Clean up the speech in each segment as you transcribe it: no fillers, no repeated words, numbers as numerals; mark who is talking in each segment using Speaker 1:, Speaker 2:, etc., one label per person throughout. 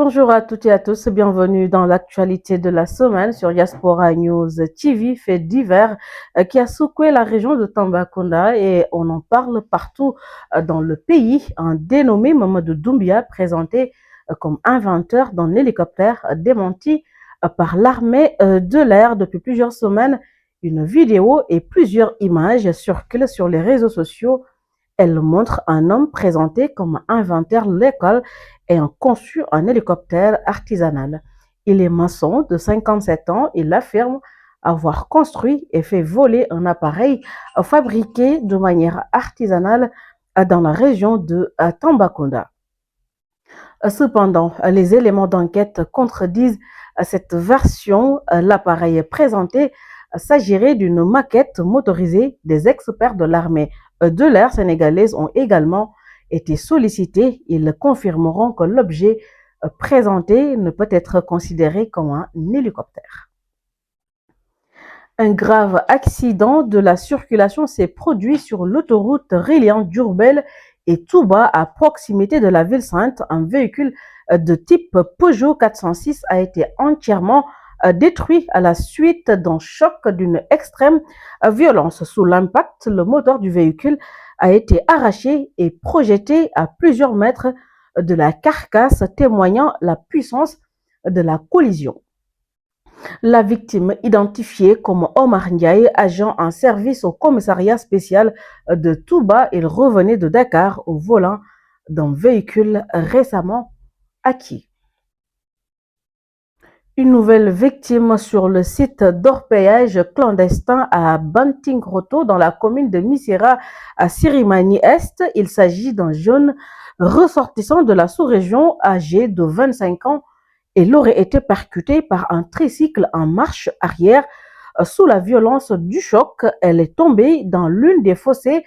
Speaker 1: Bonjour à toutes et à tous, bienvenue dans l'actualité de la semaine sur Diaspora News TV, fait divers qui a secoué la région de Tambacounda et on en parle partout dans le pays. Un dénommé Mamadou Doumbia, présenté comme inventeur d'un hélicoptère, démenti par l'armée de l'air depuis plusieurs semaines. Une vidéo et plusieurs images circulent sur les réseaux sociaux. Elle montre un homme présenté comme inventeur local ayant conçu un hélicoptère artisanal. Il est maçon de 57 ans. Il affirme avoir construit et fait voler un appareil fabriqué de manière artisanale dans la région de Tambacounda. Cependant, les éléments d'enquête contredisent cette version. L'appareil présenté s'agirait d'une maquette motorisée. Des experts de l'armée de l'air sénégalaise ont également été sollicités. Ils confirmeront que l'objet présenté ne peut être considéré comme un hélicoptère. Un grave accident de la circulation s'est produit sur l'autoroute reliant Diourbel et Touba à proximité de la ville sainte. Un véhicule de type Peugeot 406 a été entièrement détruit à la suite d'un choc d'une extrême violence. Sous l'impact, le moteur du véhicule a été arraché et projeté à plusieurs mètres de la carcasse, témoignant la puissance de la collision. La victime, identifiée comme Omar Ndiaye, agent en service au commissariat spécial de Touba, il revenait de Dakar au volant d'un véhicule récemment acquis. Une nouvelle victime sur le site d'orpaillage clandestin à Bantingroto dans la commune de Missira à Sirimani-Est. Il s'agit d'un jeune ressortissant de la sous-région âgé de 25 ans. Elle aurait été percutée par un tricycle en marche arrière. Sous la violence du choc, elle est tombée dans l'une des fossés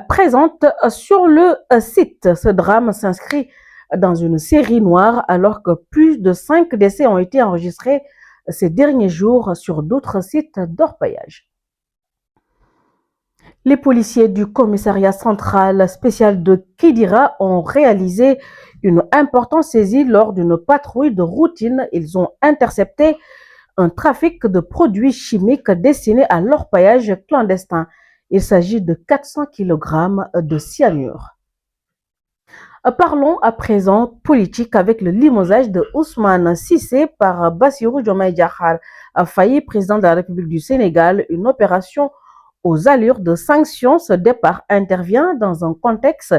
Speaker 1: présentes sur le site. Ce drame s'inscrit dans une série noire alors que plus de 5 décès ont été enregistrés ces derniers jours sur d'autres sites d'orpaillage. Les policiers du commissariat central spécial de Kidira ont réalisé une importante saisie lors d'une patrouille de routine. Ils ont intercepté un trafic de produits chimiques destinés à l'orpaillage clandestin. Il s'agit de 400 kg de cyanure. Parlons à présent politique avec le limogeage de Ousmane Cissé par Bassirou Diomaye Diakhar Faye, président de la République du Sénégal. Une opération aux allures de sanctions. Ce départ intervient dans un contexte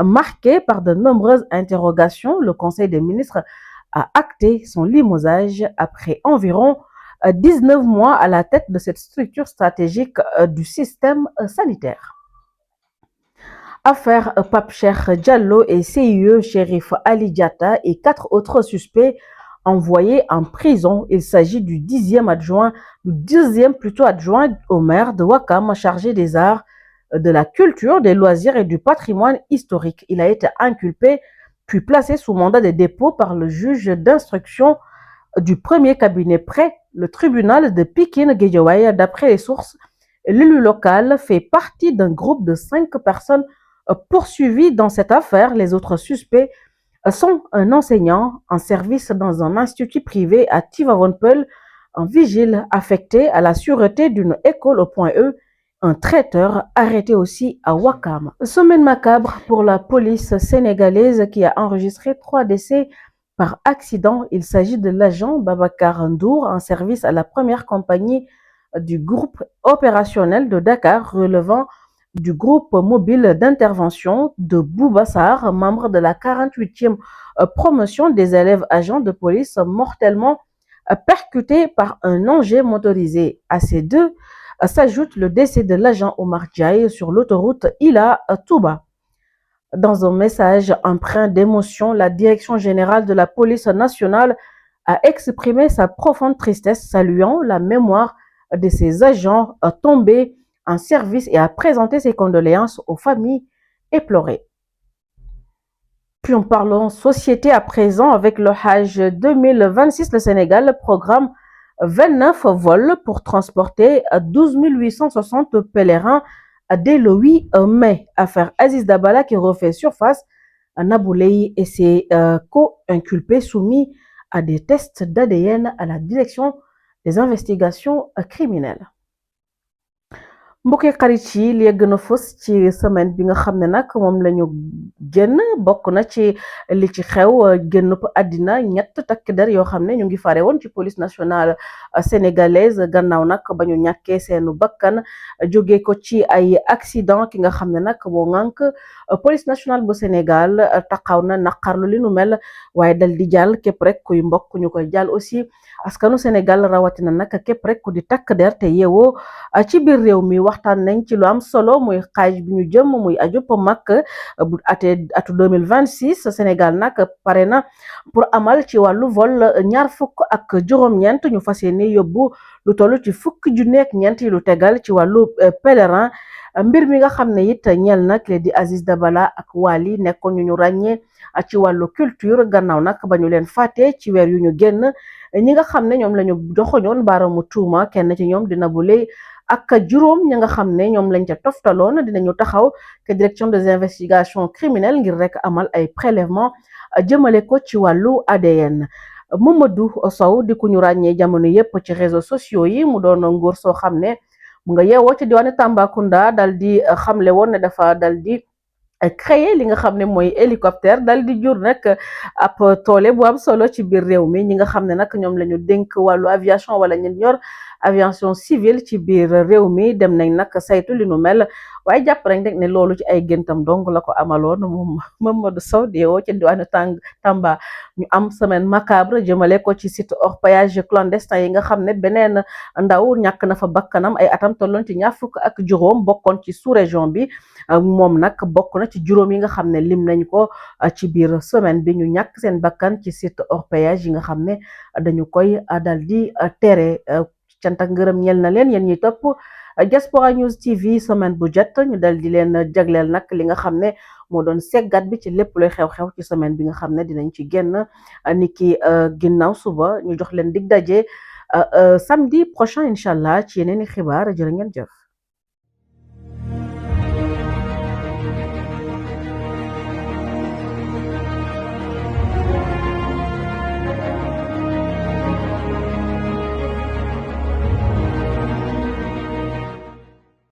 Speaker 1: marqué par de nombreuses interrogations. Le Conseil des ministres a acté son limogeage après environ 19 mois à la tête de cette structure stratégique du système sanitaire. Affaire Pape Cheikh Diallo et CIE Chérif Ali Diatta et 4 autres suspects envoyés en prison. Il s'agit du 10e adjoint au maire de Ouakam, chargé des arts, de la culture, des loisirs et du patrimoine historique. Il a été inculpé puis placé sous mandat de dépôt par le juge d'instruction du premier cabinet près le tribunal de Pikine-Guédiawaye. D'après les sources, l'élu local fait partie d'un groupe de 5 personnes poursuivis dans cette affaire. Les autres suspects sont un enseignant en service dans un institut privé à Tivavonpel, un vigile affecté à la sûreté d'une école au Point E, un traiteur arrêté aussi à Ouakam. Semaine macabre pour la police sénégalaise qui a enregistré 3 décès par accident. Il s'agit de l'agent Babacar Ndour en service à la première compagnie du groupe opérationnel de Dakar relevant du groupe mobile d'intervention de Boubassar, membre de la 48e promotion des élèves agents de police mortellement percutés par un engin motorisé. À ces deux s'ajoute le décès de l'agent Omar Ndiaye sur l'autoroute Ila-Touba. Dans un message empreint d'émotion, la Direction générale de la police nationale a exprimé sa profonde tristesse, saluant la mémoire de ces agents tombés en service et a présenté ses condoléances aux familles éplorées. Puis on parle société à présent avec le Hajj 2026. Le Sénégal programme 29 vols pour transporter 12 860 pèlerins dès le 8 mai. Affaire Aziz Dabala qui refait surface Nabou Leye et ses co-inculpés soumis à des tests d'ADN à la direction des investigations criminelles. mbokki xarit yi li gën a fës ci semaine bi nga xam ne nag moom la ñu génn bokk na ci li ci xew génn àddina ñett takk der yoo xam ne ñu ngi fare woon ci police nationale sénégalaise gannaaw nag ba ñu ñàkkee seenu bakkan jóge ko ci ay accident ki nga xam ne nag moo ŋànk police nationale bu Sénégal taxaw na naqarlu li nu mel waaye dal di jàll képp rek kuy mbokk ñu koy jàll aussi askanu Sénégal rawatina nag képp rek ku di takk der te yeewoo ci biir réew mi waxtaan nañ ci lu am solo muy xaaj bi ñu jëm muy ajub mag bu atu 2026 Sénégal nag pare na pour amal ci wàllu vol ñaar fukk ak juróom-ñeent ñu fas yéene yóbbu lu toll ci fukki junni ak ñeent yi lu tegal ci wàllu pèlerin mbir mi nga xam ne it ñeel nag le di Aziz Dabala ak Wali nekkoon ñu ràññee ci wàllu culture gannaaw nag ba ñu leen fàtte ci weer yu ñu génn ñi nga xam ne ñoom la ñu joxoñoon baaramu tuuma kenn ci ñoom dina bu lay ak juróom ñi nga xam ne ñoom lañ ca toftaloon dinañu taxaw que direction des investigations criminelles ngir rek amal ay prélèvement jëmale ko ci wàllu ADN. Mamadou Sow di ku ñu ràññee jamono yépp ci réseaux sociaux yi mu doon nguur soo xam ne mu nga yeewoo ci diwaanu Tambacounda dal di xamle woon ne dafa dal di créé li nga xam ne mooy hélicoptère dal di jur nag ab toole bu am solo ci biir réew mi ñi nga xam ne nag ñoom la ñu dénk wàllu aviation wala ñun yor aviation civile ci biir réew mi dem nañ nag saytu li nu mel waaye jàpp nañ rek ne loolu ci ay géntam donc la ko amaloon moom Mamadou Sow di woo ci diwaanu Tamba ñu am semaine macabre jëmale ko ci site orpaillage clandestin yi nga xam ne beneen ndaw ñàkk na fa bakkanam ay atam tolloon ci ñaar fukk ak juróom bokkoon ci sous-région bi moom nag bokk na ci juróom yi nga xam ne lim nañ ko ci biir semaine bi ñu ñàkk seen bakkan ci site orpaillage yi nga xam ne dañu koy dal di tere cant ak ngërëm ñel na leen yéen ñuy topp Diaspora News TV semaine bu jot ñu dal di leen jagleel nag li nga xam ne moo doon seggat bi ci lépp luy xew-xew ci semaine bi nga xam ne dinañ ci génn niki ginnaaw suba ñu jox leen dig daje samedi prochain incha allah ci yeneen i xibaar jërë ngeen jëf.